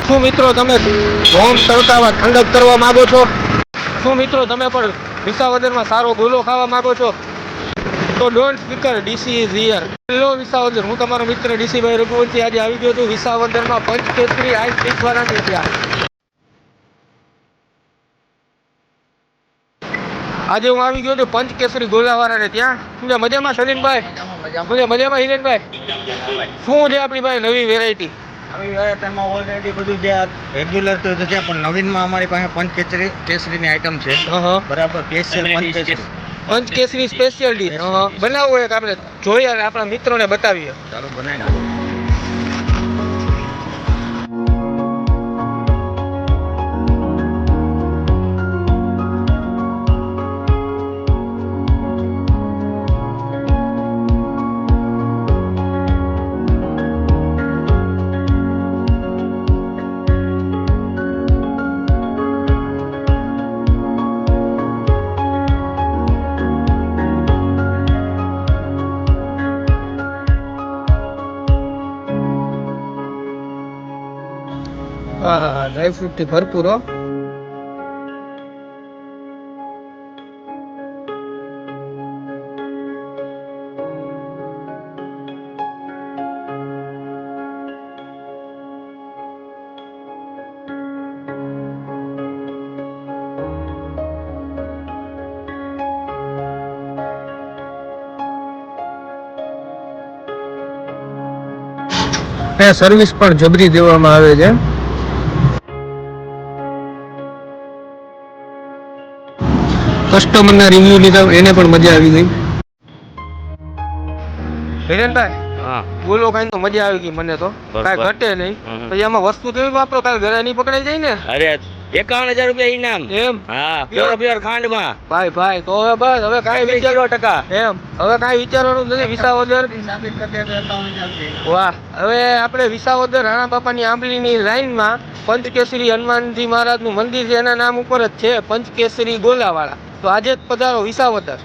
શું મિત્રો તમે હોમ તડકામાં ઠંડક કરવા માંગો છો? શું મિત્રો તમે પણ વિસાવદરમાં સારો ગોલો ખાવા માંગો છો? તો don't speaker DC is here. Hello Visavadar, હું તમારો મિત્ર ડીસી ભાઈ રઘુવંશી આજે આવી ગયો છું વિસાવદરમાં પંચકેસરી આઈસ શીખવાના ત્યાં. આજે હું આવી ગયો છું પંચકેસરી ગોલાવાળાને ત્યાં. શું મજામાં સલીમભાઈ? મજામાં હિરેનભાઈ? શું છે આપણી પાસે નવી વેરાયટી? આવી વેરાયટીમાં ઓલરેડી બધું જે રેગ્યુલર તો છે પણ નવીનમાં અમારી પાસે કેસરીની આઈટમ છે. બરાબર, સ્પેશિયલ પંચકેસરી સ્પેશિયલ ડીશ બનાવવું હોય કે આપણે જોઈએ અને આપણા મિત્રોને બતાવીએ. ચાલો બનાવી નાખો. હા, ડ્રાયફ્રૂટ થી ભરપૂર હો. સર્વિસ પણ જબરી દેવામાં આવે છે. કસ્ટમરના રિવ્યુ લીધા એને પણ મજા આવી ગઈ. હિરેનભાઈ, હા બોલો કાંઈ તો મજા આવી ગઈ મને તો. કાંઈ ઘટે નહીં. પછી આમાં વસ્તુ કેવી વાપરો, કાંઈ ઘરે નહીં પકડાઈ જાય ને? અરે 51,000 રૂપિયા ઇનામ. એમ? હા, પ્યોર ખાંડમાં. ભાઈ તો હવે કાંઈ વિચારો ટકા. એમ હવે કાંઈ વિચારવાનું નથી. વિસાવદર વાહ. હવે આપણે વિસાવદર રાણા બાપાની આંબલીની લાઈનમાં પંચકેસરી હનુમાનજી મહારાજનું મંદિર છે, એના નામ ઉપર જ છે પંચકેસરી ગોલાવાળા. તો આજે જ પધારો વિસાવદર.